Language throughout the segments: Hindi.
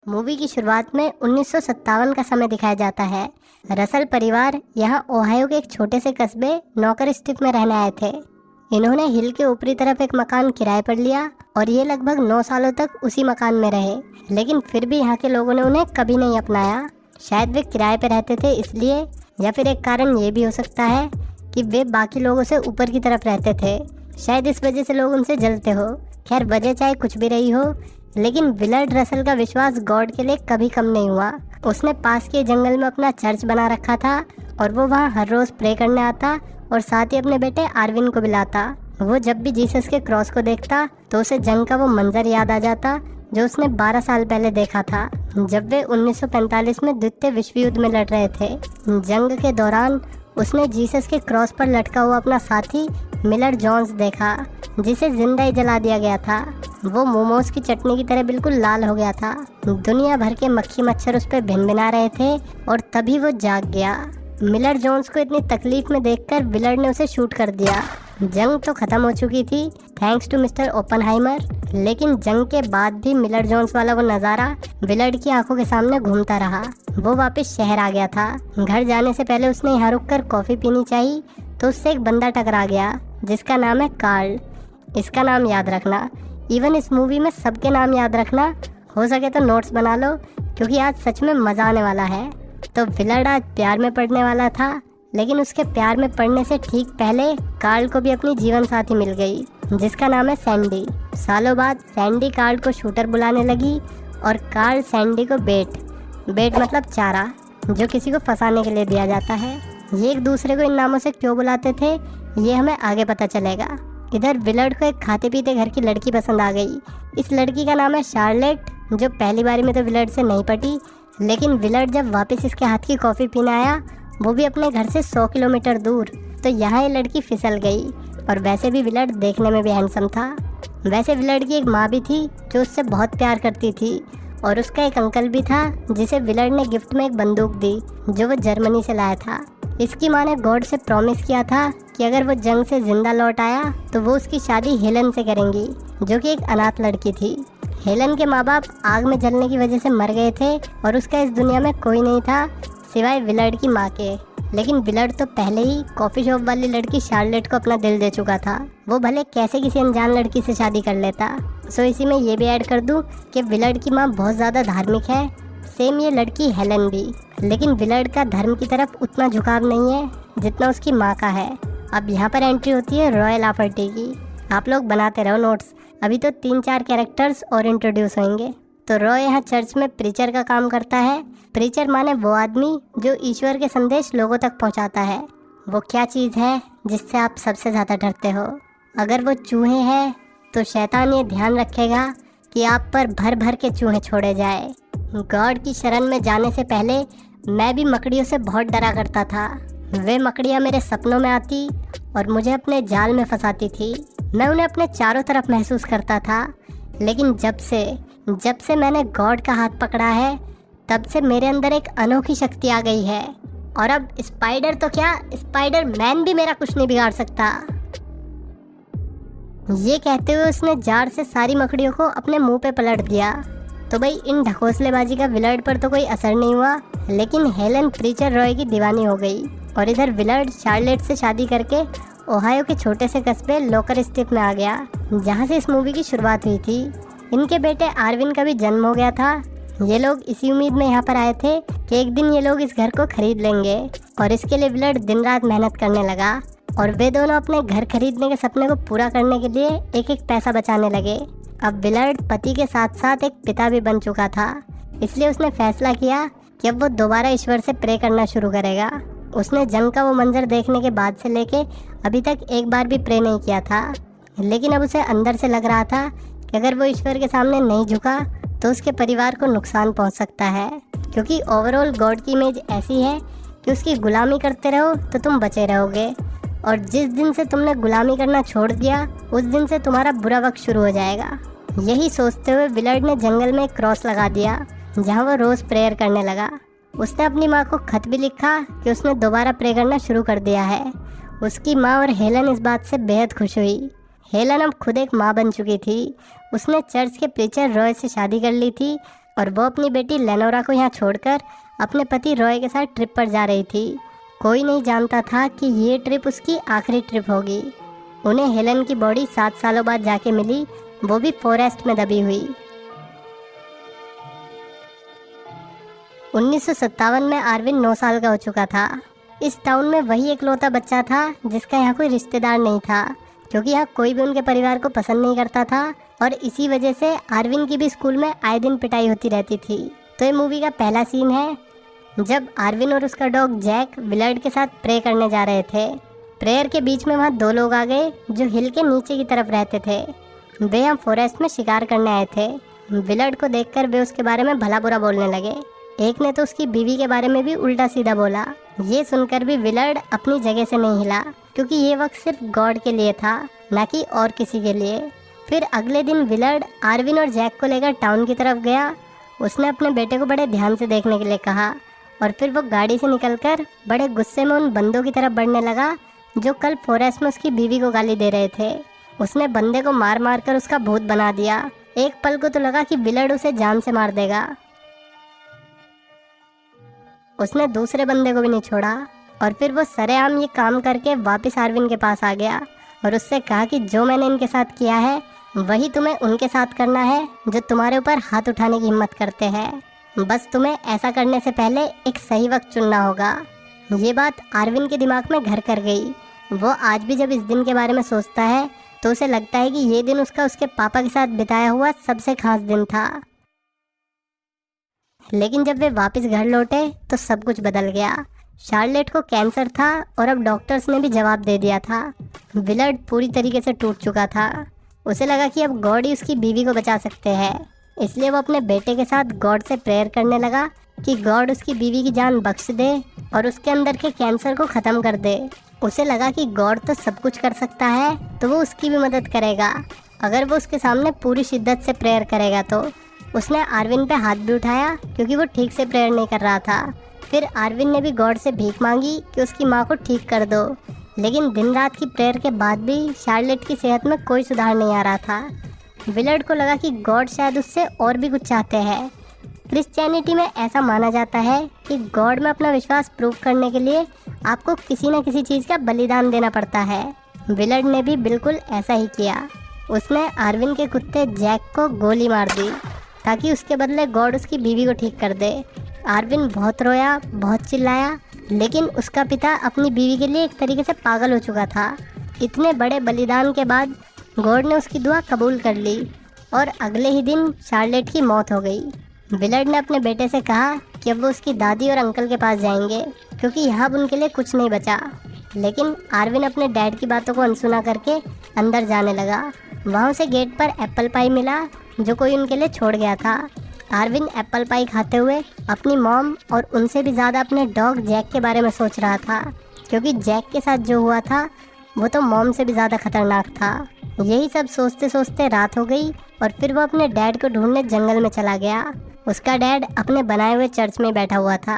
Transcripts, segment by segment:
मूवी की शुरुआत में 1957 का समय दिखाया जाता है। रसल परिवार यहाँ ओहायो के एक छोटे से कस्बे नॉकर स्ट्रीट में रहने आए थे। इन्होंने हिल के ऊपरी तरफ एक मकान किराए पर लिया और ये लगभग 9 सालों तक उसी मकान में रहे, लेकिन फिर भी यहाँ के लोगों ने उन्हें कभी नहीं अपनाया। शायद वे किराए पर रहते थे इसलिए, या फिर एक कारण ये भी हो सकता है कि वे बाकी लोगों से ऊपर की तरफ रहते थे। शायद इस वजह से लोग उनसे जलते हो। खैर, वजह चाहे कुछ भी रही हो, लेकिन विलर्ड रसल का विश्वास गॉड के लिए कभी कम नहीं हुआ। उसने पास के जंगल में अपना चर्च बना रखा था और वो वहाँ हर रोज़ प्रे करने आता और साथ ही अपने बेटे आर्विन को बुलाता। वो जब भी जीसस के क्रॉस को देखता तो उसे जंग का वो मंजर याद आ जाता जो उसने 12 साल पहले देखा था, जब वे 1945 में द्वितीय विश्व युद्ध में लड़ रहे थे। जंग के दौरान उसने जीसस के क्रॉस पर लटका हुआ अपना साथी मिलर जॉन्स देखा, जिसे जिंदा ही जला दिया गया था। वो मोमोज की चटनी की तरह बिल्कुल लाल हो गया था। दुनिया भर के मक्खी मच्छर उस पर भिनभिना रहे थे और तभी वो जाग गया। मिलर जॉन्स को इतनी तकलीफ में देखकर विलर्ड ने उसे शूट कर दिया। जंग तो खत्म हो चुकी थी थैंक्स टू मिस्टर ओपनहाइमर, लेकिन जंग के बाद भी मिलर जॉन्स वाला वो नज़ारा विलर्ड की आंखों के सामने घूमता रहा। वो वापस शहर आ गया था। घर जाने से पहले उसने यहाँ रुककर कॉफ़ी पीनी चाहिए तो उससे एक बंदा टकरा गया जिसका नाम है कार्ल। इसका नाम याद रखना, इवन इस मूवी में सबके नाम याद रखना। हो सके तो नोट्स बना लो क्योंकि आज सच में मज़ा आने वाला है। तो विलर्ड आज प्यार में पड़ने वाला था, लेकिन उसके प्यार में पड़ने से ठीक पहले कार्ल को भी अपनी जीवन साथी मिल गई जिसका नाम है सैंडी। सालों बाद सैंडी कार्ल को शूटर बुलाने लगी और कार्ल सैंडी को बेट मतलब चारा, जो किसी को फंसाने के लिए दिया जाता है। ये एक दूसरे को इन नामों से क्यों बुलाते थे ये हमें आगे पता चलेगा। इधर विलर्ड को एक खाते पीते घर की लड़की पसंद आ गई। इस लड़की का नाम है शार्लेट, जो पहली बारी में तो विलर्ड से नहीं पटी, लेकिन विलर्ड जब वापस इसके हाथ की कॉफ़ी पीने आया, वो भी अपने घर से 100 किलोमीटर दूर, तो यहाँ ये लड़की फिसल गई। और वैसे भी विलर्ड देखने में भी हैंडसम था। वैसे विलर्ड की एक माँ भी थी जो उससे बहुत प्यार करती थी, और उसका एक अंकल भी था जिसे विलर्ड ने गिफ्ट में एक बंदूक दी जो वो जर्मनी से लाया था। इसकी माँ ने गॉड से प्रॉमिस किया था कि अगर वो जंग से जिंदा लौट आया तो वो उसकी शादी हेलन से करेंगी, जो कि एक अनाथ लड़की थी। हेलन के माँ बाप आग में जलने की वजह से मर गए थे और उसका इस दुनिया में कोई नहीं था सिवाय विलर्ड की माँ के। लेकिन विलर्ड तो पहले ही कॉफ़ी शॉप वाली लड़की शार्लेट को अपना दिल दे चुका था। वो भले कैसे किसी अनजान लड़की से शादी कर लेता। सो इसी में ये भी ऐड कर दूँ कि विलर्ड की माँ बहुत ज़्यादा धार्मिक है, सेम ये लड़की हेलन भी। लेकिन विलर्ड का धर्म की तरफ उतना झुकाव नहीं है जितना उसकी माँ का है। अब यहाँ पर एंट्री होती है रॉय लाफर्टी की। आप लोग बनाते रहो नोट्स, अभी तो 3-4 कैरेक्टर्स और इंट्रोड्यूस होंगे। तो रॉय यहाँ चर्च में प्रीचर का काम करता है। प्रीचर माने वो आदमी जो ईश्वर के संदेश लोगों तक पहुँचाता है। वो क्या चीज़ है जिससे आप सबसे ज़्यादा डरते हो? अगर वो चूहे हैं तो शैतान ये ध्यान रखेगा कि आप पर भर भर के चूहे छोड़े जाए। गॉड की शरण में जाने से पहले मैं भी मकड़ियों से बहुत डरा करता था। वे मकड़ियाँ मेरे सपनों में आती और मुझे अपने जाल में फंसाती थी। मैं उन्हें अपने चारों तरफ महसूस करता था, लेकिन जब से मैंने गॉड का हाथ पकड़ा है तब से मेरे अंदर एक अनोखी शक्ति आ गई है। और अब स्पाइडर तो क्या, स्पाइडर मैन भी मेरा कुछ नहीं बिगाड़ सकता। ये कहते हुए उसने जार से सारी मकड़ियों को अपने मुंह पे पलट दिया। तो भाई इन ढकोसलेबाजी का विलर्ड पर तो कोई असर नहीं हुआ, लेकिन हेलन प्रीचर रॉय की दीवानी हो गई। और इधर विलर्ड शार्लेट से शादी करके ओहायो के छोटे से कस्बे लोकर स्ट्रीट में आ गया, जहाँ से इस मूवी की शुरुआत हुई थी। इनके बेटे आर्विन का भी जन्म हो गया था। ये लोग इसी उम्मीद में यहाँ पर आए थे कि एक दिन ये लोग इस घर को खरीद लेंगे, और इसके लिए विलर्ड दिन रात मेहनत करने लगा। और वे दोनों अपने घर खरीदने के सपने को पूरा करने के लिए एक एक पैसा बचाने लगे। अब विलर्ड पति के साथ साथ एक पिता भी बन चुका था, इसलिए उसने फैसला किया कि अब वो दोबारा ईश्वर से प्रे करना शुरू करेगा। उसने जंग का वो मंजर देखने के बाद से लेके अभी तक एक बार भी प्रे नहीं किया था, लेकिन अब उसे अंदर से लग रहा था कि अगर वो ईश्वर के सामने नहीं झुका तो उसके परिवार को नुकसान पहुंच सकता है, क्योंकि ओवरऑल गॉड की इमेज ऐसी है कि उसकी गुलामी करते रहो तो तुम बचे रहोगे, और जिस दिन से तुमने गुलामी करना छोड़ दिया उस दिन से तुम्हारा बुरा वक्त शुरू हो जाएगा। यही सोचते हुए विलर्ड ने जंगल में एक क्रॉस लगा दिया जहाँ वो रोज़ प्रेयर करने लगा। उसने अपनी माँ को खत भी लिखा कि उसने दोबारा प्रे करना शुरू कर दिया है। उसकी माँ और हेलन इस बात से बेहद खुश हुई। हेलन अब खुद एक माँ बन चुकी थी। उसने चर्च के प्रीचर रॉय से शादी कर ली थी और वो अपनी बेटी लेनोरा को यहाँ छोड़कर अपने पति रॉय के साथ ट्रिप पर जा रही थी। कोई नहीं जानता था कि ये ट्रिप उसकी आखिरी ट्रिप होगी। उन्हें हेलन की बॉडी 7 सालों बाद जाके मिली, वो भी फॉरेस्ट में दबी हुई। 1957 में आरविन 9 साल का हो चुका था। इस टाउन में वही इकलौता बच्चा था जिसका यहाँ कोई रिश्तेदार नहीं था, क्योंकि यहाँ कोई भी उनके परिवार को पसंद नहीं करता था और इसी वजह से आरविन की भी स्कूल में आए दिन पिटाई होती रहती थी। तो ये मूवी का पहला सीन है जब आरविन और उसका डॉग जैक विलर्ड के साथ प्रे करने जा रहे थे। प्रेयर के बीच में वहाँ 2 लोग आ गए जो हिल के नीचे की तरफ रहते थे। वे यहाँ फॉरेस्ट में शिकार करने आए थे। विलर्ड को देखकर वे उसके बारे में भला बुरा बोलने लगे। एक ने तो उसकी बीवी के बारे में भी उल्टा सीधा बोला। ये सुनकर भी विलर्ड अपनी जगह से नहीं हिला, क्योंकि ये वक्त सिर्फ गॉड के लिए था, ना कि और किसी के लिए। फिर अगले दिन विलर्ड आरविन और जैक को लेकर टाउन की तरफ गया। उसने अपने बेटे को बड़े ध्यान से देखने के लिए कहा और फिर वो गाड़ी से निकलकर बड़े गुस्से में उन बंदों की तरफ बढ़ने लगा जो कल फॉरेस्ट में उसकी बीवी को गाली दे रहे थे। उसने बंदे को मार मार कर उसका भूत बना दिया। एक पल को तो लगा कि विलर्ड उसे जान से मार देगा। उसने दूसरे बंदे को भी नहीं छोड़ा और फिर वो सरेआम ये काम करके वापस आरविन के पास आ गया और उससे कहा कि जो मैंने इनके साथ किया है वही तुम्हें उनके साथ करना है जो तुम्हारे ऊपर हाथ उठाने की हिम्मत करते हैं। बस तुम्हें ऐसा करने से पहले एक सही वक्त चुनना होगा। ये बात आरविन के दिमाग में घर कर गई। वो आज भी जब इस दिन के बारे में सोचता है तो उसे लगता है कि ये दिन उसके पापा के साथ बिताया हुआ सबसे खास दिन था। लेकिन जब वे वापस घर लौटे तो सब कुछ बदल गया। शार्लेट को कैंसर था और अब डॉक्टर्स ने भी जवाब दे दिया था। विलर्ड पूरी तरीके से टूट चुका था। उसे लगा कि अब गॉड ही उसकी बीवी को बचा सकते हैं, इसलिए वो अपने बेटे के साथ गॉड से प्रेयर करने लगा कि गॉड उसकी बीवी की जान बख्श दे और उसके अंदर के कैंसर को ख़त्म कर दे। उसे लगा कि गॉड तो सब कुछ कर सकता है तो वो उसकी भी मदद करेगा अगर वो उसके सामने पूरी शिद्दत से प्रेयर करेगा। तो उसने आरविन पे हाथ भी उठाया क्योंकि वो ठीक से प्रेयर नहीं कर रहा था। फिर आरविन ने भी गॉड से भीख मांगी कि उसकी माँ को ठीक कर दो, लेकिन दिन रात की प्रेयर के बाद भी शार्लेट की सेहत में कोई सुधार नहीं आ रहा था। विलर्ड को लगा कि गॉड शायद उससे और भी कुछ चाहते हैं। क्रिश्चियनिटी में ऐसा माना जाता है कि गॉड में अपना विश्वास प्रूव करने के लिए आपको किसी न किसी चीज़ का बलिदान देना पड़ता है। विलर्ड ने भी बिल्कुल ऐसा ही किया। उसने आरविन के कुत्ते जैक को गोली मार दी ताकि उसके बदले गॉड उसकी बीवी को ठीक कर दे। आरविन बहुत रोया, बहुत चिल्लाया, लेकिन उसका पिता अपनी बीवी के लिए एक तरीके से पागल हो चुका था। इतने बड़े बलिदान के बाद गॉड ने उसकी दुआ कबूल कर ली और अगले ही दिन शार्लेट की मौत हो गई। विलर्ड ने अपने बेटे से कहा कि अब वो उसकी दादी और अंकल के पास जाएंगे क्योंकि यहाँ उनके लिए कुछ नहीं बचा। लेकिन आरविन अपने डैड की बातों को अनसुना करके अंदर जाने लगा। वहाँ उसे गेट पर एप्पल पाई मिला जो कोई उनके लिए छोड़ गया था। आरविन एप्पल पाई खाते हुए अपनी मॉम और उनसे भी ज़्यादा अपने डॉग जैक के बारे में सोच रहा था, क्योंकि जैक के साथ जो हुआ था वो तो मॉम से भी ज़्यादा खतरनाक था। यही सब सोचते सोचते रात हो गई और फिर वो अपने डैड को ढूंढने जंगल में चला गया। उसका डैड अपने बनाए हुए चर्च में बैठा हुआ था।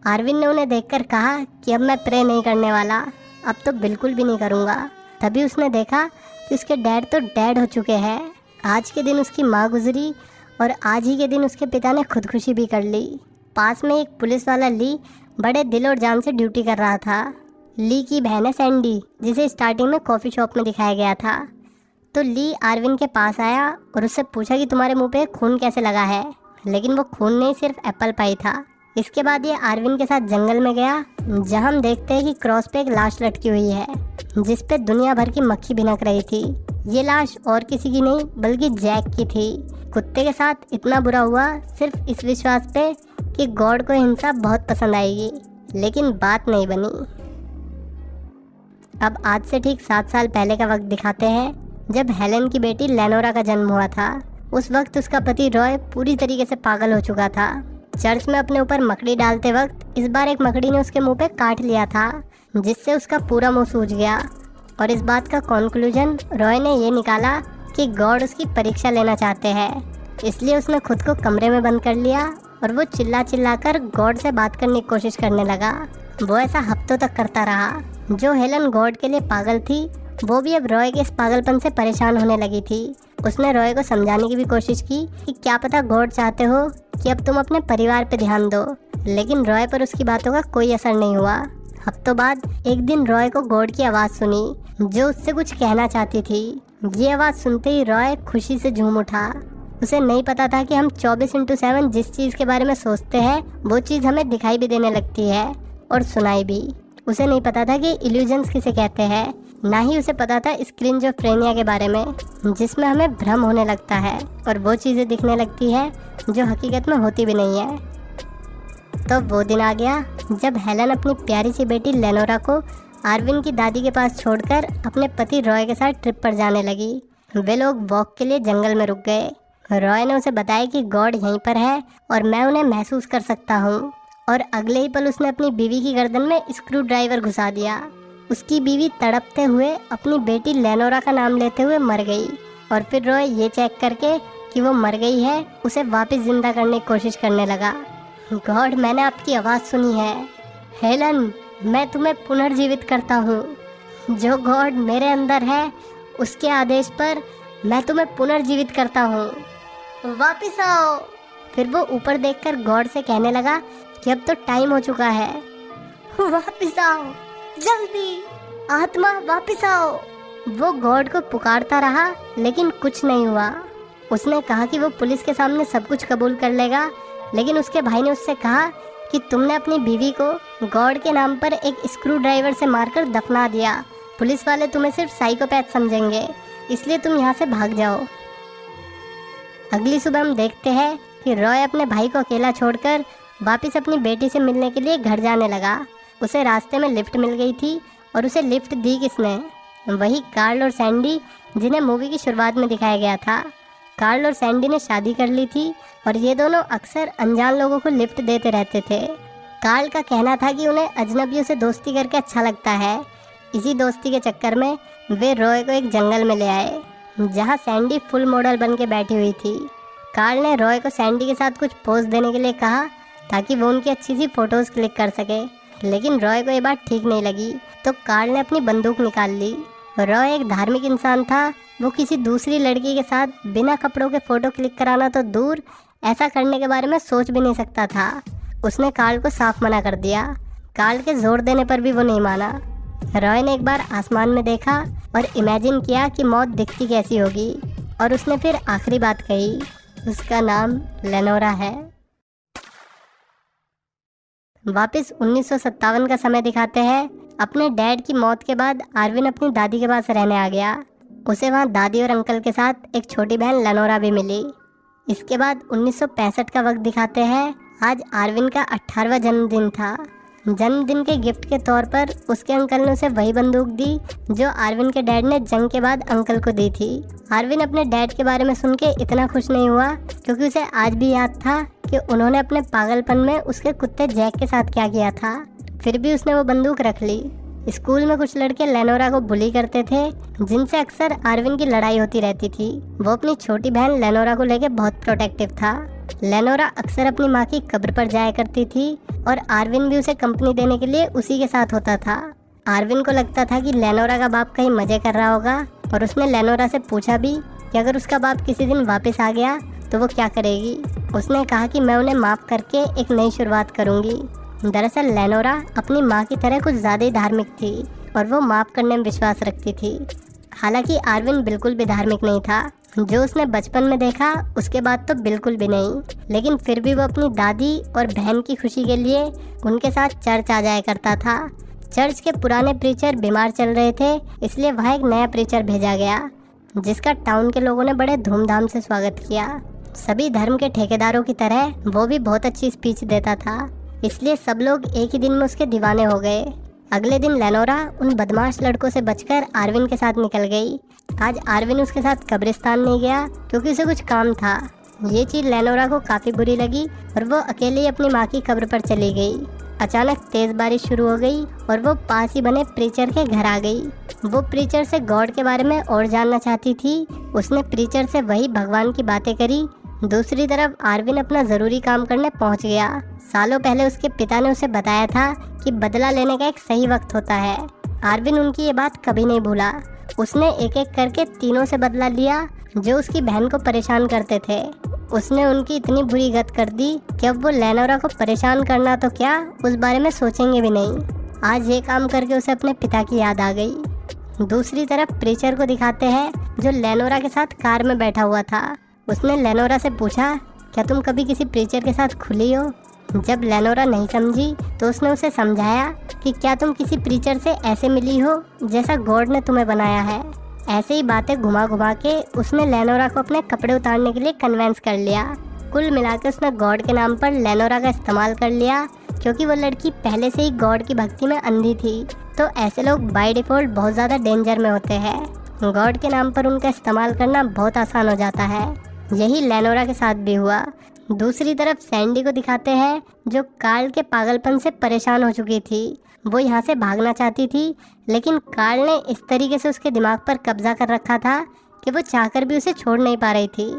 आरविन ने उन्हें देखकर कहा कि अब मैं प्रे नहीं करने वाला, अब तो बिल्कुल भी नहीं करूँगा। तभी उसने देखा कि उसके डैड तो डेड हो चुके हैं। आज के दिन उसकी माँ गुजरी और आज ही के दिन उसके पिता ने खुदकुशी भी कर ली। पास में एक पुलिस वाला ली बड़े दिल और जान से ड्यूटी कर रहा था। ली की बहन है सैंडी, जिसे स्टार्टिंग में कॉफ़ी शॉप में दिखाया गया था। तो ली आरविन के पास आया और उससे पूछा कि तुम्हारे मुंह पे खून कैसे लगा है, लेकिन वो खून नहीं, सिर्फ एप्पल पाई था। इसके बाद ये आरविन के साथ जंगल में गया, जहाँ हम देखते हैं कि क्रॉस पे एक लाश लटकी हुई है जिस पे दुनिया भर की मक्खी भिनक रही थी। ये लाश और किसी की नहीं बल्कि जैक की थी। कुत्ते के साथ इतना बुरा हुआ सिर्फ इस विश्वास पे कि गॉड को हिंसा बहुत पसंद आएगी, लेकिन बात नहीं बनी। अब आज से ठीक 7 साल पहले का वक्त दिखाते हैं जब हेलेन की बेटी लेनोरा का जन्म हुआ था। उस वक्त उसका पति रॉय पूरी तरीके से पागल हो चुका था। चर्च में अपने ऊपर मकड़ी डालते वक्त इस बार एक मकड़ी ने उसके मुंह पे काट लिया था, जिससे उसका पूरा मुंह सूज गया। और इस बात का कॉन्क्लूजन रॉय ने ये निकाला कि गॉड उसकी परीक्षा लेना चाहते हैं, इसलिए उसने खुद को कमरे में बंद कर लिया और वो चिल्ला चिल्ला कर गॉड से बात करने की कोशिश करने लगा। वो ऐसा हफ्तों तक करता रहा। जो हेलन गॉड के लिए पागल थी, वो भी अब रॉय के इस पागलपन से परेशान होने लगी थी। उसने रॉय को समझाने की भी कोशिश की कि क्या पता गॉड चाहते हो कि अब तुम अपने परिवार पे ध्यान दो, लेकिन रॉय पर उसकी बातों का कोई असर नहीं हुआ। हफ्तों बाद एक दिन रॉय को गॉड की आवाज़ सुनी जो उससे कुछ कहना चाहती थी। ये आवाज़ सुनते ही रॉय खुशी से झूम उठा। उसे नहीं पता था कि हम 24/7 जिस चीज़ के बारे में सोचते हैं वो चीज़ हमें दिखाई भी देने लगती है और सुनाई भी। उसे नहीं पता था कि इल्यूजन्स किसे कहते हैं, ना ही उसे पता था स्किज़ोफ्रेनिया के बारे में, जिसमें हमें भ्रम होने लगता है और वो चीज़ें दिखने लगती है जो हकीकत में होती भी नहीं है। तो वो दिन आ गया जब हेलन अपनी प्यारी सी बेटी लेनोरा को आर्विन की दादी के पास छोड़कर अपने पति रॉय के साथ ट्रिप पर जाने लगी। वे लोग वॉक के लिए जंगल में रुक गए। रॉय ने उसे बताया कि गॉड यहीं पर है और मैं उन्हें महसूस कर सकता हूँ, और अगले ही पल उसने अपनी बीवी की गर्दन में स्क्रू ड्राइवर घुसा दिया। उसकी बीवी तड़पते हुए अपनी बेटी लेनोरा का नाम लेते हुए मर गई, और फिर रॉय ये चेक करके कि वो मर गई है उसे वापस जिंदा करने की कोशिश करने लगा। गॉड, मैंने आपकी आवाज़ सुनी है। हेलन, मैं तुम्हें पुनर्जीवित करता हूँ। जो गॉड मेरे अंदर है उसके आदेश पर मैं तुम्हें पुनर्जीवित करता हूँ। वापिस आओ। फिर वो ऊपर देखकर गॉड से कहने लगा कि अब तो टाइम हो चुका है। वापिस आओ जल्दी, आत्मा वापिस आओ। वो गॉड को पुकारता रहा लेकिन कुछ नहीं हुआ। उसने कहा कि वो पुलिस के सामने सब कुछ कबूल कर लेगा, लेकिन उसके भाई ने उससे कहा कि तुमने अपनी बीवी को गॉड के नाम पर एक स्क्रू ड्राइवर से मारकर दफना दिया। पुलिस वाले तुम्हें सिर्फ साइकोपैथ समझेंगे, इसलिए तुम यहाँ से भाग जाओ। अगली सुबह हम देखते हैं कि रॉय अपने भाई को अकेला छोड़कर वापस अपनी बेटी से मिलने के लिए घर जाने लगा। उसे रास्ते में लिफ्ट मिल गई थी, और उसे लिफ्ट दी किसने? वही कार्ल और सैंडी, जिन्हें मूवी की शुरुआत में दिखाया गया था। कार्ल और सैंडी ने शादी कर ली थी और ये दोनों अक्सर अनजान लोगों को लिफ्ट देते रहते थे। कार्ल का कहना था कि उन्हें अजनबियों से दोस्ती करके अच्छा लगता है। इसी दोस्ती के चक्कर में वे रॉय को एक जंगल में ले आए जहाँ सैंडी फुल मॉडल बन के बैठी हुई थी। कार्ल ने रॉय को सैंडी के साथ कुछ पोज देने के लिए कहा ताकि वो उनकी अच्छी सी फोटोज़ क्लिक कर सके, लेकिन रॉय को ये बात ठीक नहीं लगी तो कार्ल ने अपनी बंदूक निकाल ली। रॉय एक धार्मिक इंसान था, वो किसी दूसरी लड़की के साथ बिना कपड़ों के फ़ोटो क्लिक कराना तो दूर, ऐसा करने के बारे में सोच भी नहीं सकता था। उसने कार्ल को साफ मना कर दिया। कार्ल के जोर देने पर भी वो नहीं माना। रॉय ने एक बार आसमान में देखा और इमेजिन किया कि मौत दिखती कैसी होगी, और उसने फिर आखिरी बात कही, उसका नाम लेनोरा है। वापस 1957 का समय दिखाते हैं। अपने डैड की मौत के बाद आर्विन अपनी दादी के पास रहने आ गया। उसे वहाँ दादी और अंकल के साथ एक छोटी बहन लेनोरा भी मिली। इसके बाद 1965 का वक्त दिखाते हैं। आज आर्विन का 18वां जन्मदिन था। जन्मदिन के गिफ्ट के तौर पर उसके अंकल ने उसे वही बंदूक दी जो आर्विन के डैड ने जंग के बाद अंकल को दी थी। आर्विन अपने डैड के बारे में सुन के इतना खुश नहीं हुआ, क्योंकि उसे आज भी याद था कि उन्होंने अपने पागलपन में उसके कुत्ते जैक के साथ क्या किया था। फिर भी उसने वो बंदूक रख ली। स्कूल में कुछ लड़के लेनोरा को बुली करते थे, जिनसे अक्सर आर्विन की लड़ाई होती रहती थी। वो अपनी छोटी बहन लेनोरा को लेकर बहुत प्रोटेक्टिव था। लेनोरा अक्सर अपनी माँ की कब्र पर जाया करती थी और आर्विन भी उसे कंपनी देने के लिए उसी के साथ होता था। आर्विन को लगता था कि लेनोरा का बाप कहीं मजे कर रहा होगा, और उसने लेनोरा से पूछा भी कि अगर उसका बाप किसी दिन वापस आ गया तो वो क्या करेगी। उसने कहा कि मैं उन्हें माफ़ करके एक नई शुरुआत करूँगी। दरअसल लेनोरा अपनी माँ की तरह कुछ ज़्यादा ही धार्मिक थी और वो माफ़ करने में विश्वास रखती थी। हालांकि आर्विन बिल्कुल भी धार्मिक नहीं था। जो उसने बचपन में देखा उसके बाद तो बिल्कुल भी नहीं, लेकिन फिर भी वो अपनी दादी और बहन की खुशी के लिए उनके साथ चर्च आ जाया करता था। चर्च के पुराने प्रीचर बीमार चल रहे थे, इसलिए वहाँ एक नया प्रीचर भेजा गया, जिसका टाउन के लोगों ने बड़े धूमधाम से स्वागत किया। सभी धर्म के ठेकेदारों की तरह वो भी बहुत अच्छी स्पीच देता था, इसलिए सब लोग एक ही दिन में उसके दीवाने हो गए। अगले दिन लेनोरा उन बदमाश लड़कों से बचकर आर्विन के साथ निकल गई। आज आर्विन उसके साथ कब्रिस्तान नहीं गया क्योंकि उसे कुछ काम था। ये चीज़ लेनोरा को काफ़ी बुरी लगी और वो अकेले अपनी माँ की कब्र पर चली गई। अचानक तेज़ बारिश शुरू हो गई और वो पास ही बने प्रीचर के घर आ गई। वो प्रीचर से गॉड के बारे में और जानना चाहती थी। उसने प्रीचर से वही भगवान की बातें करी। दूसरी तरफ आर्विन अपना ज़रूरी काम करने पहुंच गया। सालों पहले उसके पिता ने उसे बताया था कि बदला लेने का एक सही वक्त होता है। आर्विन उनकी ये बात कभी नहीं भूला। उसने एक एक करके तीनों से बदला लिया जो उसकी बहन को परेशान करते थे। उसने उनकी इतनी बुरी गत कर दी कि अब वो लेनोरा को परेशान करना तो क्या, उस बारे में सोचेंगे भी नहीं। आज ये काम करके उसे अपने पिता की याद आ गई। दूसरी तरफ प्रीचर को दिखाते हैं जो लेनोरा के साथ कार में बैठा हुआ था। उसने लेनोरा से पूछा, क्या तुम कभी किसी प्रीचर के साथ खुली हो? जब लेनोरा नहीं समझी तो उसने उसे समझाया कि क्या तुम किसी प्रीचर से ऐसे मिली हो जैसा गॉड ने तुम्हें बनाया है। ऐसे ही बातें घुमा घुमा के उसने लेनोरा को अपने कपड़े उतारने के लिए कन्वेंस कर लिया। कुल मिलाकर उसने गॉड के नाम पर लेनोरा का इस्तेमाल कर लिया, क्योंकि वो लड़की पहले से ही गॉड की भक्ति में अंधी थी। तो ऐसे लोग बाय डिफ़ॉल्ट बहुत ज़्यादा डेंजर में होते हैं। गॉड के नाम पर उनका इस्तेमाल करना बहुत आसान हो जाता है। यही लेनोरा के साथ भी हुआ। दूसरी तरफ सैंडी को दिखाते हैं जो कार्ल के पागलपन से परेशान हो चुकी थी। वो यहाँ से भागना चाहती थी, लेकिन कार्ल ने इस तरीके से उसके दिमाग पर कब्जा कर रखा था कि वो चाहकर भी उसे छोड़ नहीं पा रही थी।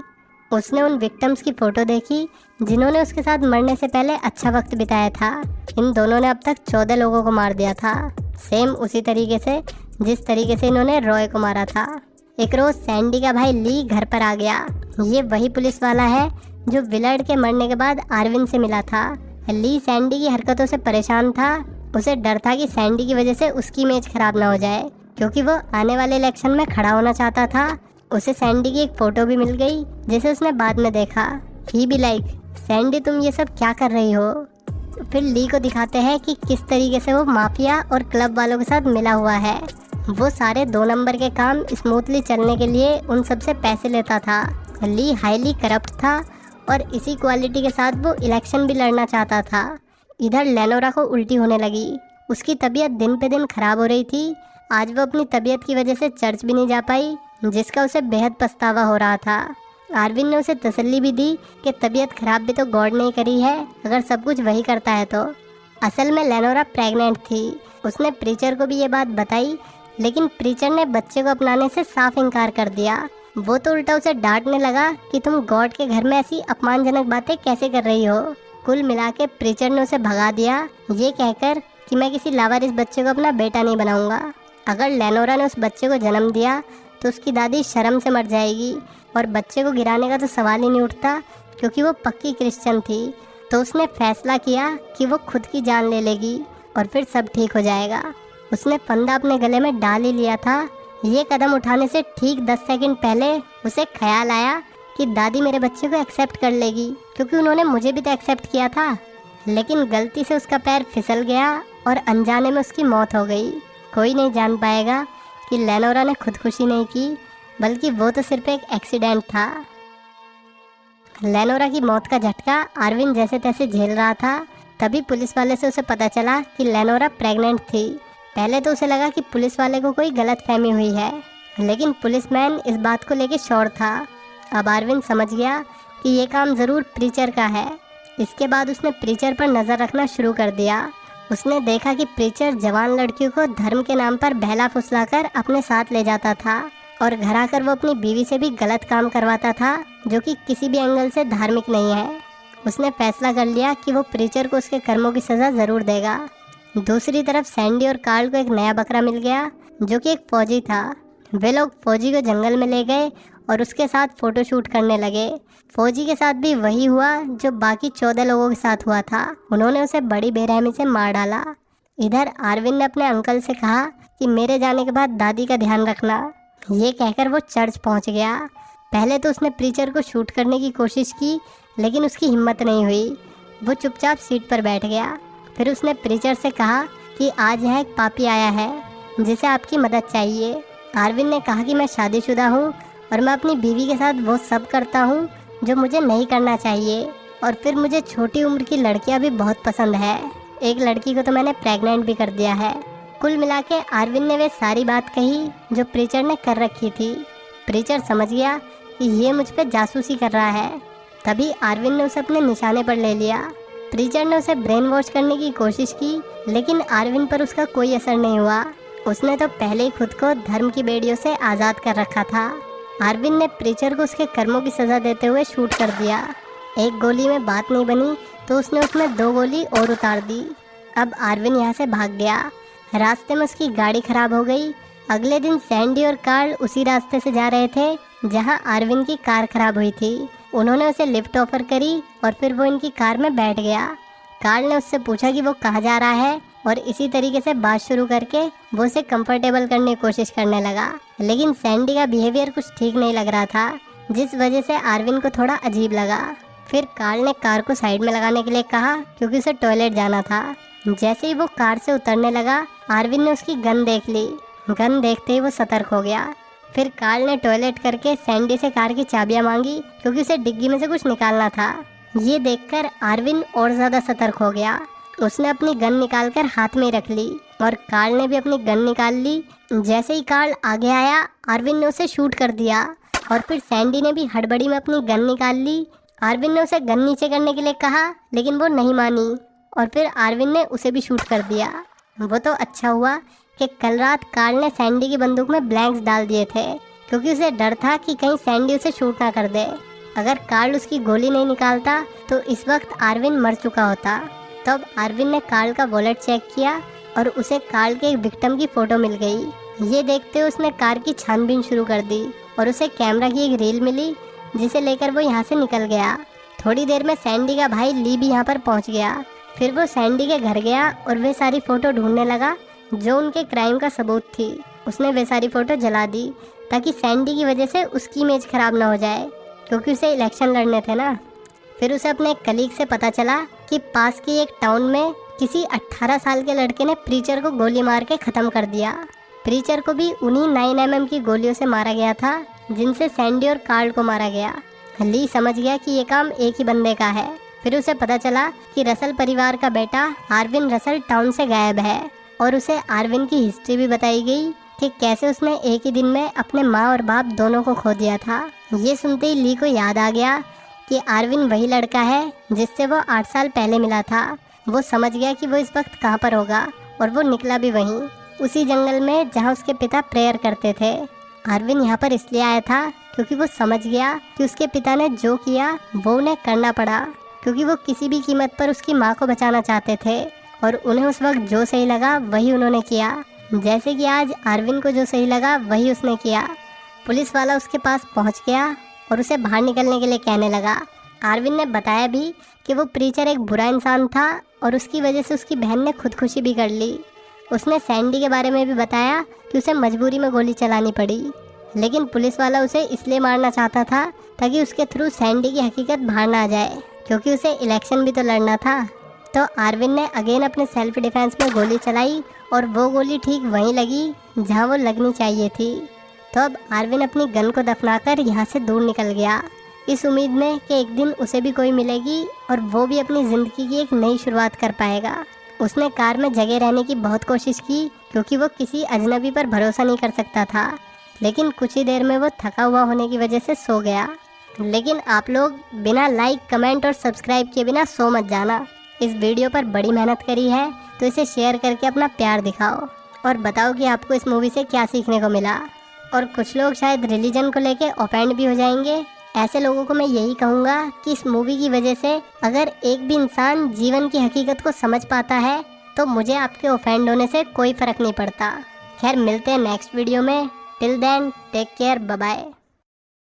उसने उन विक्टिम्स की फ़ोटो देखी जिन्होंने उसके साथ मरने से पहले अच्छा वक्त बिताया था। इन दोनों ने अब तक 14 लोगों को मार दिया था, सेम उसी तरीके से जिस तरीके से इन्होंने रॉय को मारा था। एक रोज़ सैंडी का भाई ली घर पर आ गया। ये वही पुलिस वाला है जो विलर्ड के मरने के बाद आर्विन से मिला था। ली सैंडी की हरकतों से परेशान था। उसे डर था कि सैंडी की वजह से उसकी इमेज खराब ना हो जाए, क्योंकि वो आने वाले इलेक्शन में खड़ा होना चाहता था। उसे सैंडी की एक फ़ोटो भी मिल गई जिसे उसने बाद में देखा। ही भी लाइक, सैंडी तुम ये सब क्या कर रही हो? फिर ली को दिखाते हैं कि किस तरीके से वो माफिया और क्लब वालों के साथ मिला हुआ है। वो सारे 2 नंबर के काम स्मूथली चलने के लिए उन सबसे पैसे लेता था। ली हाईली करप्ट था और इसी क्वालिटी के साथ वो इलेक्शन भी लड़ना चाहता था। इधर लेनोरा को उल्टी होने लगी। उसकी तबीयत दिन पे दिन खराब हो रही थी। आज वो अपनी तबीयत की वजह से चर्च भी नहीं जा पाई, जिसका उसे बेहद पछतावा हो रहा था। आर्विन ने उसे तसल्ली भी दी कि तबीयत खराब भी तो गॉड ने ही करी है, अगर सब कुछ वही करता है तो। असल में लेनोरा प्रेग्नेंट थी। उसने प्रीचर को भी ये बात बताई, लेकिन प्रीचर ने बच्चे को अपनाने से साफ इनकार कर दिया। वो तो उल्टा उसे डांटने लगा कि तुम गॉड के घर में ऐसी अपमानजनक बातें कैसे कर रही हो। कुल मिला के प्रीचर ने उसे भगा दिया, ये कहकर कि मैं किसी लावारिस बच्चे को अपना बेटा नहीं बनाऊंगा। अगर लेनोरा ने उस बच्चे को जन्म दिया तो उसकी दादी शर्म से मर जाएगी, और बच्चे को गिराने का तो सवाल ही नहीं उठता, क्योंकि वो पक्की क्रिश्चियन थी। तो उसने फैसला किया कि वो खुद की जान ले लेगी और फिर सब ठीक हो जाएगा। उसने फंदा अपने गले में डाल ही लिया था। ये कदम उठाने से ठीक 10 सेकंड पहले उसे ख्याल आया कि दादी मेरे बच्चे को एक्सेप्ट कर लेगी, क्योंकि उन्होंने मुझे भी तो एक्सेप्ट किया था। लेकिन गलती से उसका पैर फिसल गया और अनजाने में उसकी मौत हो गई। कोई नहीं जान पाएगा कि लेनोरा ने खुदकुशी नहीं की, बल्कि वो तो सिर्फ एक एक्सीडेंट था। लेनोरा की मौत का झटका आर्विन जैसे तैसे झेल रहा था। तभी पुलिस वाले से उसे पता चला कि लेनोरा प्रेग्नेंट थी। पहले तो उसे लगा कि पुलिस वाले को कोई गलतफहमी हुई है, लेकिन पुलिसमैन इस बात को लेकर श्योर था। अब आर्विन समझ गया कि ये काम ज़रूर प्रीचर का है। इसके बाद उसने प्रीचर पर नज़र रखना शुरू कर दिया। उसने देखा कि प्रीचर जवान लड़कियों को धर्म के नाम पर बहला फुसलाकर अपने साथ ले जाता था, और घर आकर वो अपनी बीवी से भी गलत काम करवाता था, जो कि किसी भी एंगल से धार्मिक नहीं है। उसने फैसला कर लिया कि वो प्रीचर को उसके कर्मों की सज़ा ज़रूर देगा। दूसरी तरफ सैंडी और कार्ल को एक नया बकरा मिल गया, जो कि एक फौजी था। वे लोग फौजी को जंगल में ले गए और उसके साथ फ़ोटोशूट करने लगे। फौजी के साथ भी वही हुआ जो बाकी 14 लोगों के साथ हुआ था। उन्होंने उसे बड़ी बेरहमी से मार डाला। इधर आर्विन ने अपने अंकल से कहा कि मेरे जाने के बाद दादी का ध्यान रखना। ये कहकर वो चर्च पहुंच गया। पहले तो उसने प्रीचर को शूट करने की कोशिश की, लेकिन उसकी हिम्मत नहीं हुई। वो चुपचाप सीट पर बैठ गया। फिर उसने प्रीचर से कहा कि आज यहाँ एक पापी आया है जिसे आपकी मदद चाहिए। आर्विन ने कहा कि मैं शादीशुदा हूँ और मैं अपनी बीवी के साथ वो सब करता हूँ जो मुझे नहीं करना चाहिए, और फिर मुझे छोटी उम्र की लड़कियाँ भी बहुत पसंद है। एक लड़की को तो मैंने प्रेग्नेंट भी कर दिया है। कुल मिला के आर्विन ने वे सारी बात कही जो प्रीचर ने कर रखी थी। प्रीचर समझ गया कि ये मुझ पर जासूसी कर रहा है। तभी आर्विन ने उसे अपने निशाने पर ले लिया। प्रीचर ने उसे ब्रेन वॉश करने की कोशिश की, लेकिन आर्विन पर उसका कोई असर नहीं हुआ। उसने तो पहले ही खुद को धर्म की बेड़ियों से आज़ाद कर रखा था। आर्विन ने प्रीचर को उसके कर्मों की सज़ा देते हुए शूट कर दिया। एक गोली में बात नहीं बनी तो उसने उसमें 2 गोली और उतार दी। अब आर्विन यहाँ से भाग गया। रास्ते में उसकी गाड़ी खराब हो गई। अगले दिन सैंडी और कार्ल उसी रास्ते से जा रहे थे जहां आर्विन की कार खराब हुई थी। उन्होंने उसे लिफ्ट ऑफर करी और फिर वो इनकी कार में बैठ गया। कार्ल ने उससे पूछा कि वो कहाँ जा रहा है और इसी तरीके से बात शुरू करके वो उसे कंफर्टेबल करने की कोशिश करने लगा। लेकिन सैंडी का बिहेवियर कुछ ठीक नहीं लग रहा था, जिस वजह से आर्विन को थोड़ा अजीब लगा। फिर कार्ल ने कार को साइड में लगाने के लिए कहा क्योंकि उसे टॉयलेट जाना था। जैसे ही वो कार से उतरने लगा, आर्विन ने उसकी गन देख ली। गन देखते ही वो सतर्क हो गया। फिर कार्ल ने टॉयलेट करके सैंडी से कार की चाबियां मांगी क्योंकि उसे डिग्गी में से कुछ निकालना था। ये देखकर आर्विन और ज़्यादा सतर्क हो गया। उसने अपनी गन निकालकर हाथ में रख ली और कार्ल ने भी अपनी गन निकाल ली। जैसे ही कार्ल आगे आया, आर्विन ने उसे शूट कर दिया और फिर सैंडी ने भी हड़बड़ी में अपनी गन निकाल ली। आर्विन ने उसे गन नीचे करने के लिए कहा, लेकिन वो नहीं मानी और फिर आर्विन ने उसे भी शूट कर दिया। वो तो अच्छा हुआ कि कल रात कार्ल ने सैंडी की बंदूक में ब्लैंक्स डाल दिए थे, क्योंकि उसे डर था कि कहीं सैंडी उसे शूट ना कर दे। अगर कार्ल उसकी गोली नहीं निकालता तो इस वक्त आर्विन मर चुका होता। तब आर्विन ने कार्ल का वॉलेट चेक किया और उसे कार्ल के एक विक्टिम की फ़ोटो मिल गई। ये देखते हुए उसने कार की छानबीन शुरू कर दी और उसे कैमरा की एक रील मिली, जिसे लेकर वो यहाँ से निकल गया। थोड़ी देर में सैंडी का भाई ली भी यहाँ पर पहुँच गया। फिर वो सैंडी के घर गया और वे सारी फ़ोटो ढूंढने लगा जो उनके क्राइम का सबूत थी। उसने वे सारी फ़ोटो जला दी ताकि सैंडी की वजह से उसकी इमेज ख़राब ना हो जाए, क्योंकि उसे इलेक्शन लड़ने थे ना। फिर उसे अपने एक कलीग से पता चला कि पास के एक टाउन में किसी 18 साल के लड़के ने प्रीचर को गोली मार के ख़त्म कर दिया। प्रीचर को भी उन्हीं 9mm की गोलियों से मारा गया था जिनसे सैंडी और कार्ल को मारा गया। ली समझ गया कि ये काम एक ही बंदे का है। फिर उसे पता चला कि रसल परिवार का बेटा आर्विन रसल टाउन से गायब है और उसे आर्विन की हिस्ट्री भी बताई गई कि कैसे उसने एक ही दिन में अपने माँ और बाप दोनों को खो दिया था। ये सुनते ही ली को याद आ गया कि आर्विन वही लड़का है जिससे वो 8 साल पहले मिला था। वो समझ गया कि वो इस वक्त कहाँ पर होगा और वो निकला भी वहीं, उसी जंगल में जहाँ उसके पिता प्रेयर करते थे। आर्विन यहाँ पर इसलिए आया था क्योंकि वो समझ गया कि उसके पिता ने जो किया वो उन्हें करना पड़ा, क्योंकि वो किसी भी कीमत पर उसकी माँ को बचाना चाहते थे और उन्हें उस वक्त जो सही लगा वही उन्होंने किया। जैसे कि आज आर्विन को जो सही लगा वही उसने किया। पुलिस वाला उसके पास पहुंच गया और उसे बाहर निकलने के लिए कहने लगा। आर्विन ने बताया भी कि वो प्रीचर एक बुरा इंसान था और उसकी वजह से उसकी बहन ने खुदकुशी भी कर ली। उसने सैंडी के बारे में भी बताया कि उसे मजबूरी में गोली चलानी पड़ी, लेकिन पुलिस वाला उसे इसलिए मारना चाहता था ताकि उसके थ्रू सैंडी की हकीकत बाहर ना आ जाए, क्योंकि उसे इलेक्शन भी तो लड़ना था। तो आर्विन ने अगेन अपने सेल्फ डिफेंस में गोली चलाई और वो गोली ठीक वहीं लगी जहां वो लगनी चाहिए थी। तो अब आर्विन अपनी गन को दफनाकर यहाँ से दूर निकल गया, इस उम्मीद में कि एक दिन उसे भी कोई मिलेगी और वो भी अपनी ज़िंदगी की एक नई शुरुआत कर पाएगा। उसने कार में जगह रहने की बहुत कोशिश की क्योंकि वो किसी अजनबी पर भरोसा नहीं कर सकता था, लेकिन कुछ ही देर में वो थका हुआ होने की वजह से सो गया। लेकिन आप लोग बिना लाइक, कमेंट और सब्सक्राइब किए बिना सो मत जाना। इस वीडियो पर बड़ी मेहनत करी है, तो इसे शेयर करके अपना प्यार दिखाओ और बताओ कि आपको इस मूवी से क्या सीखने को मिला। और कुछ लोग शायद रिलीजन को लेके ऑफेंड भी हो जाएंगे। ऐसे लोगों को मैं यही कहूँगा कि इस मूवी की वजह से अगर एक भी इंसान जीवन की हकीकत को समझ पाता है तो मुझे आपके ऑफेंड होने से कोई फ़र्क नहीं पड़ता। खैर, मिलते हैं नेक्स्ट वीडियो में। Till then take care, bye bye.